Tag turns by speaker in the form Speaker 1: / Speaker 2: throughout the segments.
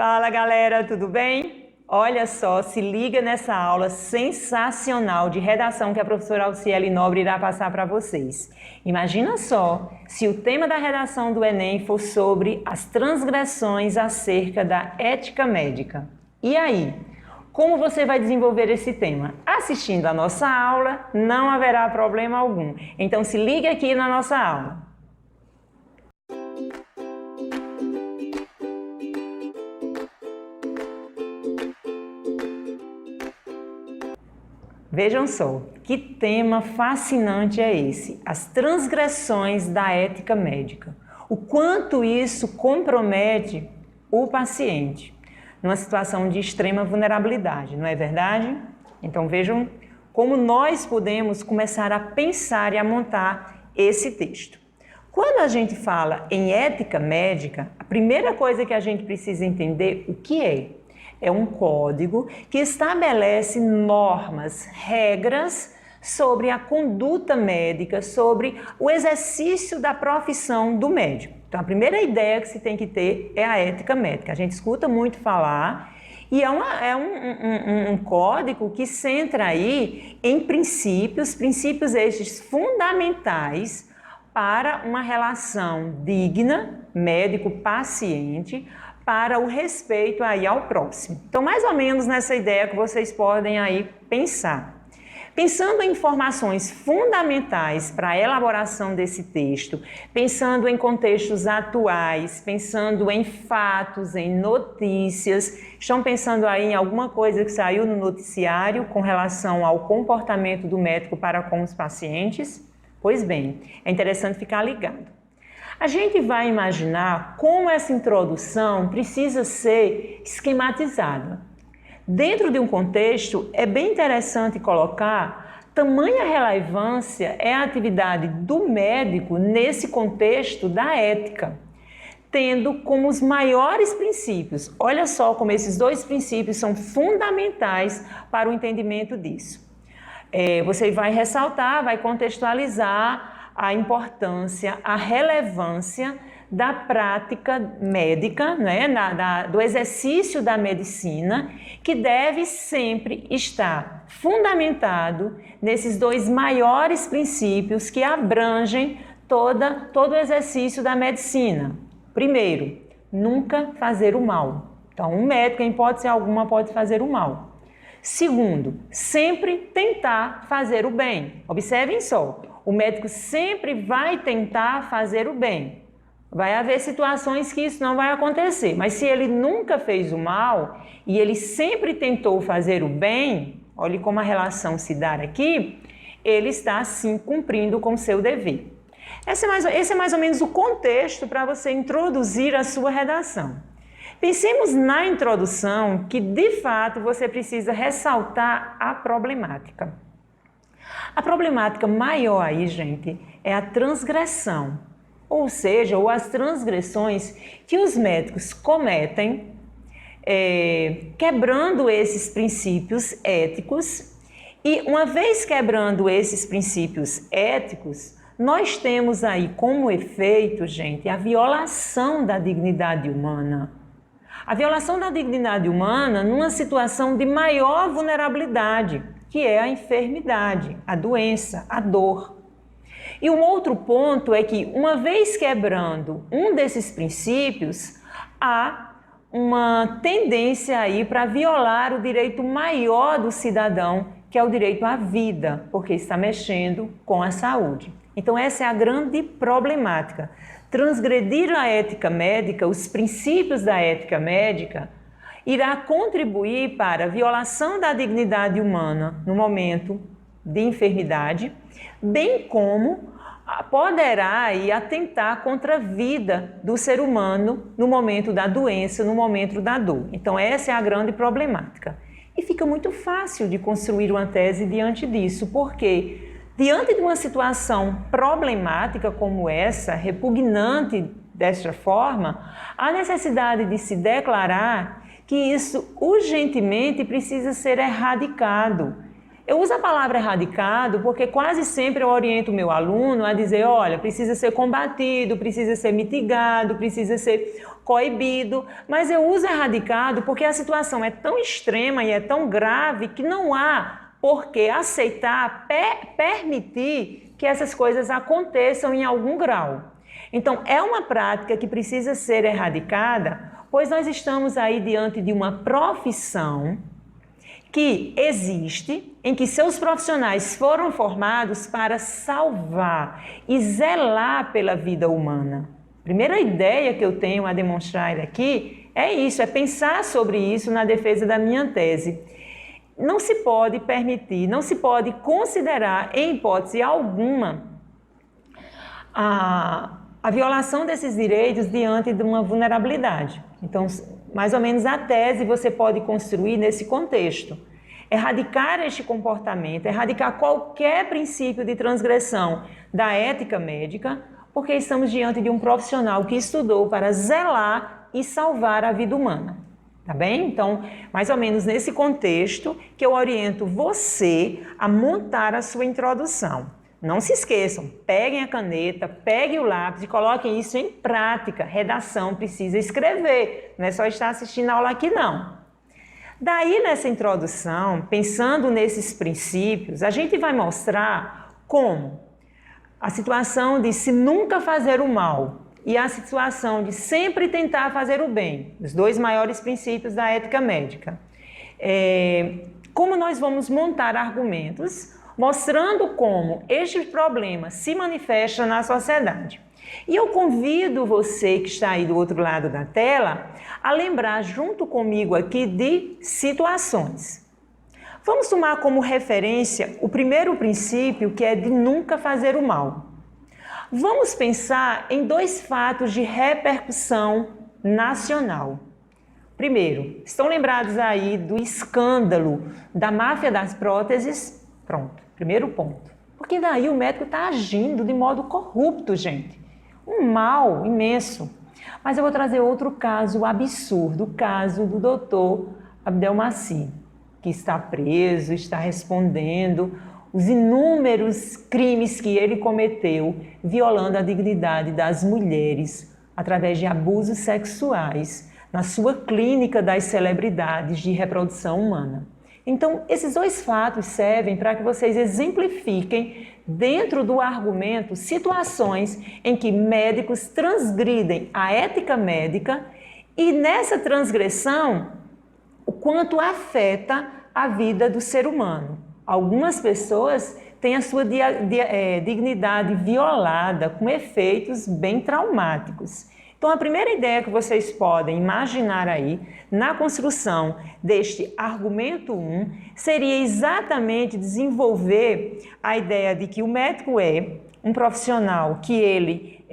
Speaker 1: Fala galera, tudo bem? Olha só, se liga nessa aula sensacional de redação que a professora Alciele Nobre irá passar para vocês. Imagina só se o tema da redação do Enem for sobre as transgressões acerca da ética médica. E aí? Como você vai desenvolver esse tema? Assistindo a nossa aula, não haverá problema algum. Então se liga aqui na nossa aula. Vejam só, que tema fascinante é esse? As transgressões da ética médica. O quanto isso compromete o paciente numa situação de extrema vulnerabilidade, não é verdade? Então vejam como nós podemos começar a pensar e a montar esse texto. Quando a gente fala em ética médica, a primeira coisa que a gente precisa entender o que é. É um código que estabelece normas, regras sobre a conduta médica, sobre o exercício da profissão do médico. Então, a primeira ideia que se tem que ter é a ética médica. A gente escuta muito falar e é um código que centra aí em princípios estes fundamentais para uma relação digna, médico-paciente, para o respeito aí ao próximo. Então, mais ou menos nessa ideia que vocês podem aí pensar. Pensando em informações fundamentais para a elaboração desse texto, pensando em contextos atuais, pensando em fatos, em notícias, estão pensando aí em alguma coisa que saiu no noticiário com relação ao comportamento do médico para com os pacientes? Pois bem, é interessante ficar ligado. A gente vai imaginar como essa introdução precisa ser esquematizada. Dentro de um contexto, é bem interessante colocar tamanha relevância é a atividade do médico nesse contexto da ética, tendo como os maiores princípios, olha só como esses dois princípios são fundamentais para o entendimento disso. Você vai ressaltar, vai contextualizar a importância, a relevância da prática médica, né, do exercício da medicina, que deve sempre estar fundamentado nesses dois maiores princípios que abrangem todo o exercício da medicina. Primeiro, nunca fazer o mal. Então, um médico, em hipótese alguma, pode fazer o mal. Segundo, sempre tentar fazer o bem. Observem só, o médico sempre vai tentar fazer o bem. Vai haver situações que isso não vai acontecer, mas se ele nunca fez o mal e ele sempre tentou fazer o bem, olhe como a relação se dá aqui, ele está sim cumprindo com o seu dever. Esse é mais ou menos o contexto para você introduzir a sua redação. Pensemos na introdução que, de fato, você precisa ressaltar a problemática. A problemática maior aí, gente, é a transgressão, ou seja, as transgressões que os médicos cometem, quebrando esses princípios éticos. E uma vez quebrando esses princípios éticos, nós temos aí como efeito, gente, a violação da dignidade humana. A violação da dignidade humana numa situação de maior vulnerabilidade, que é a enfermidade, a doença, a dor. E um outro ponto é que, uma vez quebrando um desses princípios, há uma tendência aí para violar o direito maior do cidadão, que é o direito à vida, porque está mexendo com a saúde. Então essa é a grande problemática. Transgredir a ética médica, os princípios da ética médica, irá contribuir para a violação da dignidade humana no momento de enfermidade, bem como poderá aí atentar contra a vida do ser humano no momento da doença, no momento da dor. Então essa é a grande problemática. E fica muito fácil de construir uma tese diante disso, porque diante de uma situação problemática como essa, repugnante desta forma, há necessidade de se declarar que isso urgentemente precisa ser erradicado. Eu uso a palavra erradicado porque quase sempre eu oriento o meu aluno a dizer, olha, precisa ser combatido, precisa ser mitigado, precisa ser coibido, mas eu uso erradicado porque a situação é tão extrema e é tão grave que não há por que aceitar, permitir que essas coisas aconteçam em algum grau. Então, é uma prática que precisa ser erradicada, pois nós estamos aí diante de uma profissão que existe, em que seus profissionais foram formados para salvar e zelar pela vida humana. A primeira ideia que eu tenho a demonstrar aqui é isso, é pensar sobre isso na defesa da minha tese. Não se pode permitir, não se pode considerar, em hipótese alguma, a violação desses direitos diante de uma vulnerabilidade. Então, mais ou menos a tese você pode construir nesse contexto. Erradicar este comportamento, erradicar qualquer princípio de transgressão da ética médica, porque estamos diante de um profissional que estudou para zelar e salvar a vida humana. Tá bem? Então, mais ou menos nesse contexto que eu oriento você a montar a sua introdução. Não se esqueçam, peguem a caneta, peguem o lápis e coloquem isso em prática. Redação precisa escrever, não é só estar assistindo a aula aqui não. Daí nessa introdução, pensando nesses princípios, a gente vai mostrar como a situação de se nunca fazer o mal e a situação de sempre tentar fazer o bem, os dois maiores princípios da ética médica. Como nós vamos montar argumentos mostrando como este problema se manifesta na sociedade. E eu convido você que está aí do outro lado da tela a lembrar junto comigo aqui de situações. Vamos tomar como referência o primeiro princípio, que é de nunca fazer o mal. Vamos pensar em dois fatos de repercussão nacional. Primeiro, estão lembrados aí do escândalo da máfia das próteses? Pronto, primeiro ponto. Porque daí o médico está agindo de modo corrupto, gente. Um mal imenso. Mas eu vou trazer outro caso absurdo, o caso do doutor Abdelmaci, que está preso, está respondendo os inúmeros crimes que ele cometeu, violando a dignidade das mulheres através de abusos sexuais na sua clínica das celebridades de reprodução humana. Então, esses dois fatos servem para que vocês exemplifiquem, dentro do argumento, situações em que médicos transgridem a ética médica e, nessa transgressão, o quanto afeta a vida do ser humano. Algumas pessoas têm a sua dignidade violada, com efeitos bem traumáticos. Então, a primeira ideia que vocês podem imaginar aí, na construção deste argumento 1, seria exatamente desenvolver a ideia de que o médico é um profissional que ele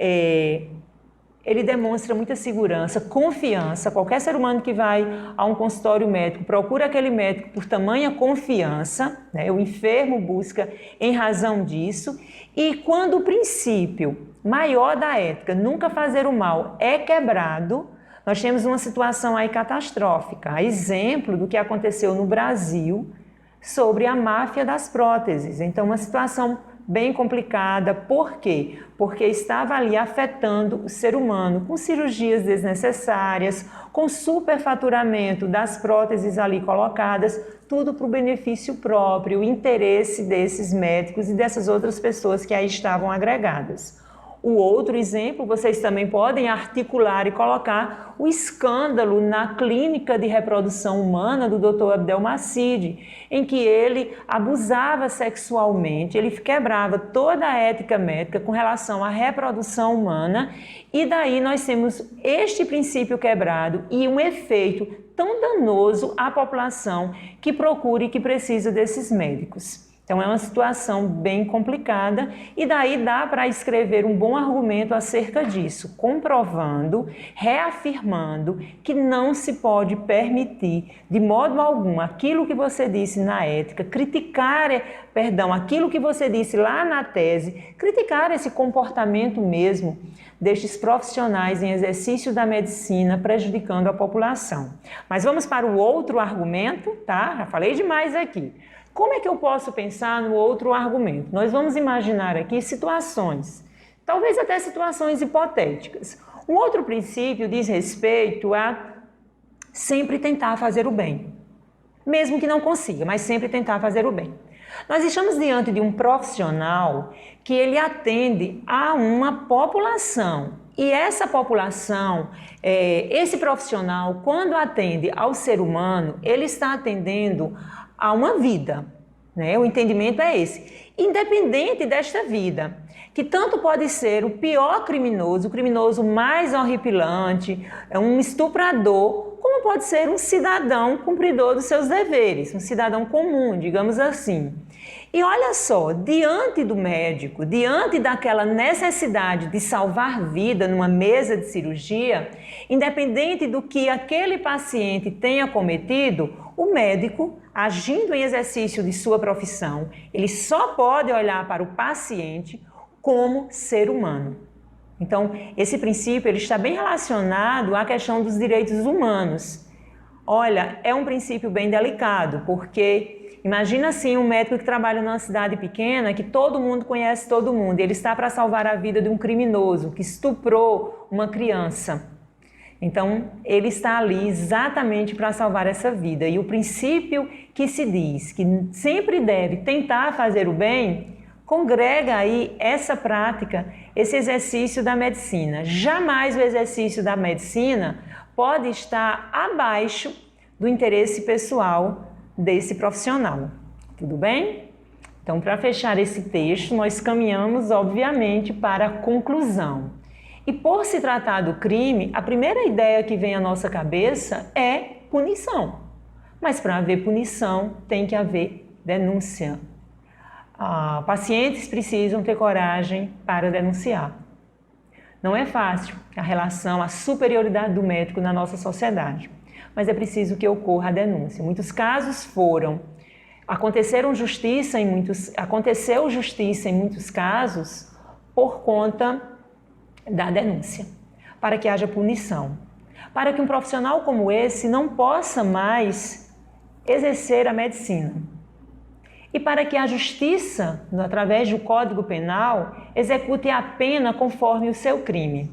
Speaker 1: demonstra muita segurança, confiança. Qualquer ser humano que vai a um consultório médico procura aquele médico por tamanha confiança, né? O enfermo busca em razão disso. E quando o princípio maior da ética, nunca fazer o mal, é quebrado, nós temos uma situação aí catastrófica. A exemplo do que aconteceu no Brasil sobre a máfia das próteses. Então, uma situação bem complicada. Por quê? Porque estava ali afetando o ser humano com cirurgias desnecessárias, com superfaturamento das próteses ali colocadas, tudo para o benefício próprio, o interesse desses médicos e dessas outras pessoas que aí estavam agregadas. O outro exemplo, vocês também podem articular e colocar o escândalo na clínica de reprodução humana do Dr. Abdelmaci, em que ele abusava sexualmente, ele quebrava toda a ética médica com relação à reprodução humana, e daí nós temos este princípio quebrado e um efeito tão danoso à população que procura e que precisa desses médicos. Então é uma situação bem complicada e daí dá para escrever um bom argumento acerca disso, comprovando, reafirmando que não se pode permitir de modo algum aquilo que você disse na ética, aquilo que você disse lá na tese, criticar esse comportamento mesmo destes profissionais em exercício da medicina prejudicando a população. Mas vamos para o outro argumento, tá? Já falei demais aqui. Como é que eu posso pensar no outro argumento? Nós vamos imaginar aqui situações, talvez até situações hipotéticas. Um outro princípio diz respeito a sempre tentar fazer o bem, mesmo que não consiga, mas sempre tentar fazer o bem. Nós estamos diante de um profissional que ele atende a uma população e essa população, esse profissional, quando atende ao ser humano, ele está atendendo a uma vida, né? O entendimento é esse, independente desta vida, que tanto pode ser o pior criminoso, o criminoso mais horripilante, um estuprador, como pode ser um cidadão cumpridor dos seus deveres, um cidadão comum, digamos assim. E olha só, diante do médico, diante daquela necessidade de salvar vida numa mesa de cirurgia, independente do que aquele paciente tenha cometido, o médico, agindo em exercício de sua profissão, ele só pode olhar para o paciente como ser humano. Então, esse princípio ele está bem relacionado à questão dos direitos humanos. Olha, é um princípio bem delicado, porque imagina assim um médico que trabalha numa cidade pequena, que todo mundo conhece todo mundo, e ele está para salvar a vida de um criminoso que estuprou uma criança. Então, ele está ali exatamente para salvar essa vida. E o princípio que se diz que sempre deve tentar fazer o bem, congrega aí essa prática, esse exercício da medicina. Jamais o exercício da medicina pode estar abaixo do interesse pessoal desse profissional. Tudo bem? Então, para fechar esse texto, nós caminhamos, obviamente, para a conclusão. E por se tratar do crime, a primeira ideia que vem à nossa cabeça é punição. Mas para haver punição, tem que haver denúncia. Pacientes precisam ter coragem para denunciar. Não é fácil a relação, a superioridade do médico na nossa sociedade, mas é preciso que ocorra a denúncia. Muitos casos aconteceu justiça em muitos casos por conta da denúncia, para que haja punição, para que um profissional como esse não possa mais exercer a medicina. E para que a justiça, através do Código Penal, execute a pena conforme o seu crime.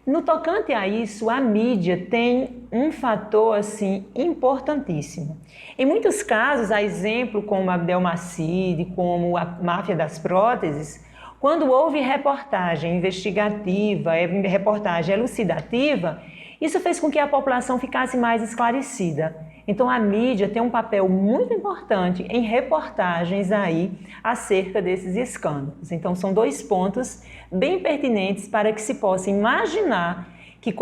Speaker 1: No tocante a isso, a mídia tem um fator assim importantíssimo. Em muitos casos, a exemplo como a Abdelmacide, como a máfia das próteses, quando houve reportagem investigativa, reportagem elucidativa, isso fez com que a população ficasse mais esclarecida. Então a mídia tem um papel muito importante em reportagens aí acerca desses escândalos. Então são dois pontos bem pertinentes para que se possa imaginar que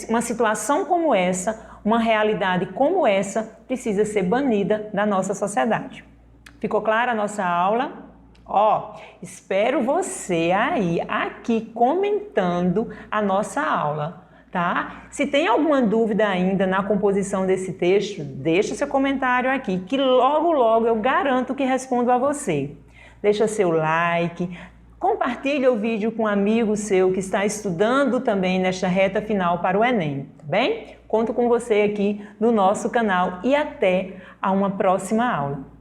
Speaker 1: uma situação como essa, uma realidade como essa, precisa ser banida da nossa sociedade. Ficou clara a nossa aula? Espero você aí, aqui, comentando a nossa aula. Tá? Se tem alguma dúvida ainda na composição desse texto, deixa seu comentário aqui, que logo eu garanto que respondo a você. Deixa seu like, compartilha o vídeo com um amigo seu que está estudando também nesta reta final para o Enem, tá bem? Conto com você aqui no nosso canal e até a uma próxima aula.